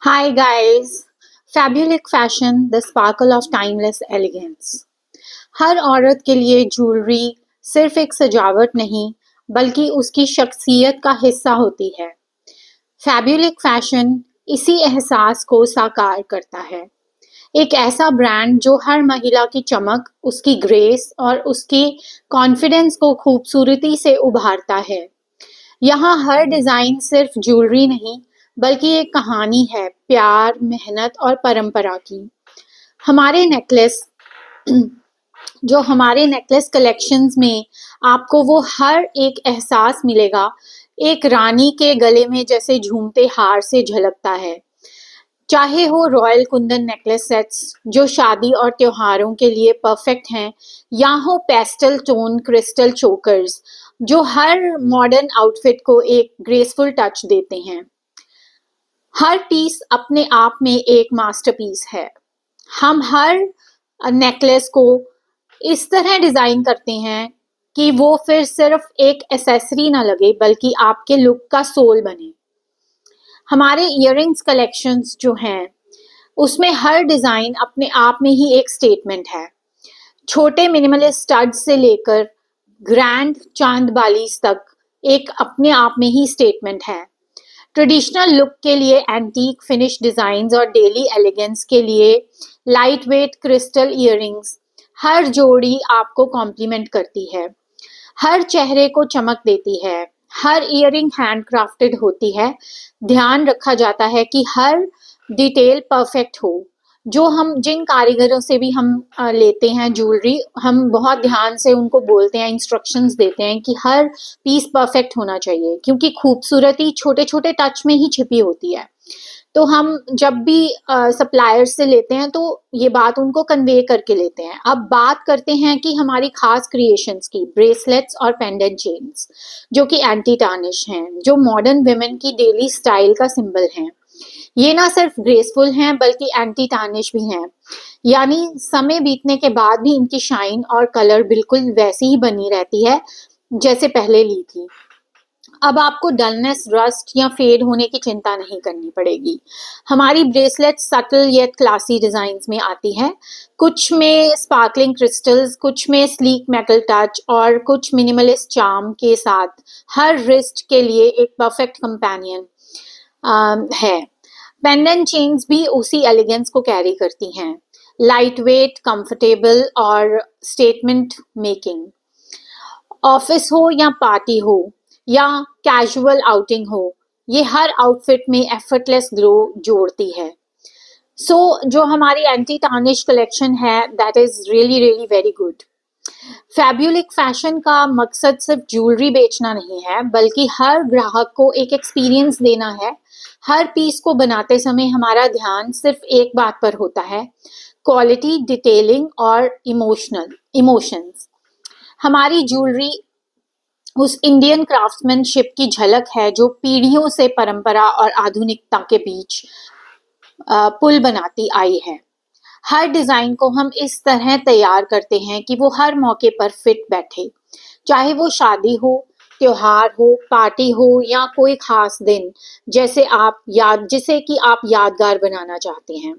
Hi guys, Fabulic Fashion, the sparkle of timeless elegance। हर औरत के लिए ज्वेलरी सिर्फ एक सजावट नहीं, बल्कि उसकी शख्सियत का हिस्सा होती है। फैब्युलिक फैशन इसी एहसास को साकार करता है। एक ऐसा ब्रांड जो हर महिला की चमक, उसकी ग्रेस और उसकी कॉन्फिडेंस को खूबसूरती से उभारता है। यहाँ हर डिजाइन सिर्फ ज्वेलरी नहीं, बल्कि एक कहानी है प्यार, मेहनत और परंपरा की। हमारे नेकलेस जो हमारे नेकलेस कलेक्शंस में आपको वो हर एक एहसास मिलेगा, एक रानी के गले में जैसे झूमते हार से झलकता है। चाहे हो रॉयल कुंदन नेकलेस सेट्स जो शादी और त्योहारों के लिए परफेक्ट हैं, या हो पेस्टल टोन क्रिस्टल चोकर्स जो हर मॉडर्न आउटफिट को एक ग्रेसफुल टच देते हैं। हर पीस अपने आप में एक मास्टरपीस है। हम हर नेकलेस को इस तरह डिजाइन करते हैं कि वो फिर सिर्फ एक एसेसरी ना लगे, बल्कि आपके लुक का सोल बने। हमारे इयररिंग्स कलेक्शंस जो हैं, उसमें हर डिजाइन अपने आप में ही एक स्टेटमेंट है। छोटे मिनिमलिस्ट स्टड्स से लेकर ग्रैंड चांद बालीज तक एक अपने आप में ही स्टेटमेंट है। ट्रेडिशनल लुक के लिए एंटीक फिनिश डिजाइन्स और डेली एलिगेंस के लिए लाइट वेट क्रिस्टल इयररिंग्स, हर जोड़ी आपको कॉम्प्लीमेंट करती है, हर चेहरे को चमक देती है। हर इयररिंग हैंड क्राफ्टेड होती है। ध्यान रखा जाता है कि हर डिटेल परफेक्ट हो। जो हम जिन कारीगरों से भी हम लेते हैं ज्वेलरी, हम बहुत ध्यान से उनको बोलते हैं, इंस्ट्रक्शंस देते हैं कि हर पीस परफेक्ट होना चाहिए, क्योंकि खूबसूरती छोटे छोटे टच में ही छिपी होती है। तो हम जब भी सप्लायर से लेते हैं तो ये बात उनको कन्वे करके लेते हैं। अब बात करते हैं कि हमारी खास क्रिएशंस की, ब्रेसलेट्स और पेंडेंट चेन्स जो कि एंटी टार्निश हैं, जो मॉडर्न विमेन की डेली स्टाइल का सिंबल हैं। ये ना सिर्फ ग्रेसफुल हैं, बल्कि एंटी टार्निश भी हैं, यानी समय बीतने के बाद भी इनकी शाइन और कलर बिल्कुल वैसी ही बनी रहती है जैसे पहले ली थी। अब आपको डलनेस, रस्ट या फेड होने की चिंता नहीं करनी पड़ेगी। हमारी bracelet subtle yet classy designs में आती है, कुछ में स्पार्कलिंग क्रिस्टल्स, कुछ में स्लीक मेटल टच और कुछ मिनिमलिस्ट चार्म के साथ। हर रिस्ट के लिए एक परफेक्ट कंपेनियन है। पेंडेंट चेन्स भी उसी एलिगेंस को कैरी करती हैं, लाइट वेट, कंफर्टेबल और स्टेटमेंट मेकिंग। ऑफिस हो या पार्टी हो या कैजुअल आउटिंग हो, ये हर आउटफिट में एफर्टलेस ग्लो जोड़ती है। जो हमारी एंटी टार्निश कलेक्शन है, that is really really very good. Fabulic fashion का मकसद सिर्फ ज्वेलरी बेचना नहीं है, बल्कि हर ग्राहक को एक एक्सपीरियंस देना है। हर पीस को बनाते समय हमारा ध्यान सिर्फ एक बात पर होता है, क्वालिटी, डिटेलिंग और इमोशंस। हमारी ज्वेलरी उस इंडियन क्राफ्ट्समैनशिप की झलक है जो पीढ़ियों से परंपरा और आधुनिकता के बीच पुल बनाती आई है। हर डिजाइन को हम इस तरह तैयार करते हैं कि वो हर मौके पर फिट बैठे, चाहे वो शादी हो, त्योहार हो, पार्टी हो या कोई खास दिन जिसे कि आप यादगार बनाना चाहते हैं।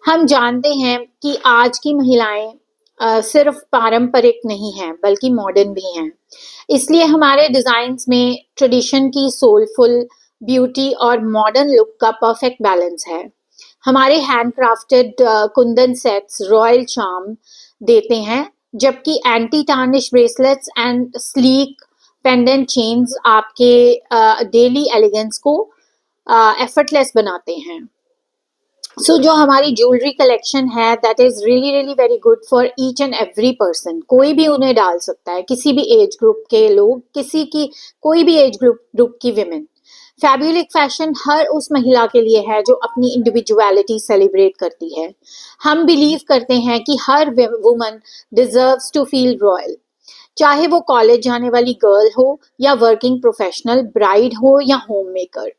हम जानते हैं कि आज की महिलाएं सिर्फ पारंपरिक नहीं हैं, बल्कि मॉडर्न भी हैं। इसलिए हमारे डिजाइन्स में ट्रेडिशन की सोलफुल ब्यूटी और मॉडर्न लुक का परफेक्ट बैलेंस है। हमारे handcrafted Kundan sets royal charm देते हैं, जबकि anti tarnish bracelets and sleek pendant chains आपके डेली एलिगेंस को एफर्टलेस बनाते हैं। जो हमारी ज्वेलरी कलेक्शन है, that is really really very good for each and every person. कोई भी उन्हें डाल सकता है, किसी भी एज ग्रुप के लोग, कोई भी एज ग्रुप की विमेन। फैब्युलिक फैशन हर उस महिला के लिए है जो अपनी इंडिविजुअलिटी सेलिब्रेट करती है। हम बिलीव करते हैं कि हर woman deserves to feel royal, चाहे वो कॉलेज जाने वाली गर्ल हो या वर्किंग प्रोफेशनल, ब्राइड हो या होम मेकर।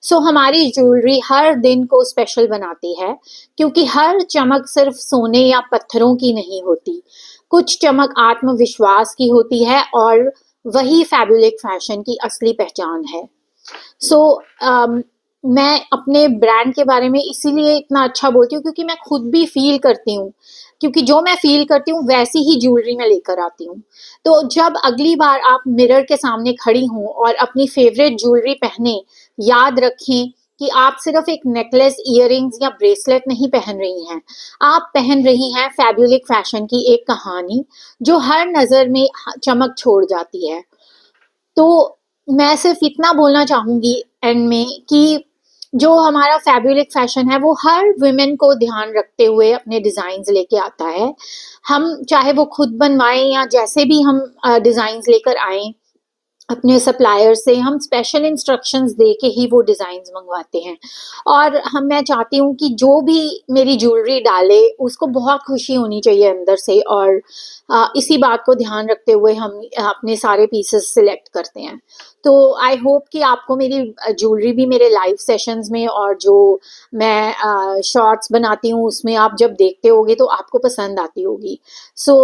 हमारी ज्वेलरी हर दिन को स्पेशल बनाती है, क्योंकि हर चमक सिर्फ सोने या पत्थरों की नहीं होती। कुछ चमक आत्मविश्वास की होती है और वही फैब्युलिक फैशन की असली पहचान है। मैं अपने ब्रांड के बारे में इसीलिए इतना अच्छा बोलती हूँ क्योंकि मैं खुद भी फ़ील करती हूँ, क्योंकि जो मैं फ़ील करती हूँ वैसी ही ज्वेलरी मैं लेकर आती हूँ। तो जब अगली बार आप मिरर के सामने खड़ी हों और अपनी फ़ेवरेट ज्वेलरी पहनें, याद रखें कि आप सिर्फ़ एक नेकलेस, इयररिंग्स या ब्रेसलेट नहीं पहन रही हैं। आप पहन रही हैं फैब्युलिक फ़ैशन की एक कहानी, जो हर नज़र में चमक छोड़ जाती है। तो मैं सिर्फ इतना बोलना चाहूँगी एंड में कि जो हमारा फैब्रिक फैशन है वो हर वुमेन को ध्यान रखते हुए अपने डिज़ाइंस लेके आता है। हम चाहे वो खुद बनवाएँ या जैसे भी हम डिज़ाइंस लेकर आएँ, अपने सप्लायर से हम स्पेशल इंस्ट्रक्शंस दे के ही वो डिज़ाइंस मंगवाते हैं। और मैं चाहती हूँ कि जो भी मेरी ज्वेलरी डाले उसको बहुत खुशी होनी चाहिए अंदर से, और इसी बात को ध्यान रखते हुए हम अपने सारे पीसेस सिलेक्ट करते हैं। तो आई होप कि आपको मेरी ज्वेलरी भी मेरे लाइव सेशंस में और जो मैं शॉर्ट्स बनाती हूँ उसमें आप जब देखते होगे तो आपको पसंद आती होगी। सो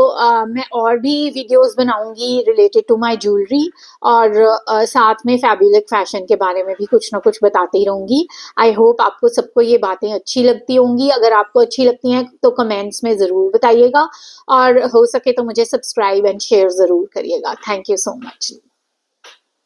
मैं और भी वीडियोस बनाऊंगी रिलेटेड टू माय ज्वेलरी, और साथ में फैब्युलिक फैशन के बारे में भी कुछ ना कुछ बताती ही रहूंगी। आई होप आपको सबको ये बातें अच्छी लगती होंगी। अगर आपको अच्छी लगती हैं तो कमेंट्स में ज़रूर बताइएगा, और हो सके तो मुझे सब्सक्राइब एंड शेयर ज़रूर करिएगा। Thank you so much.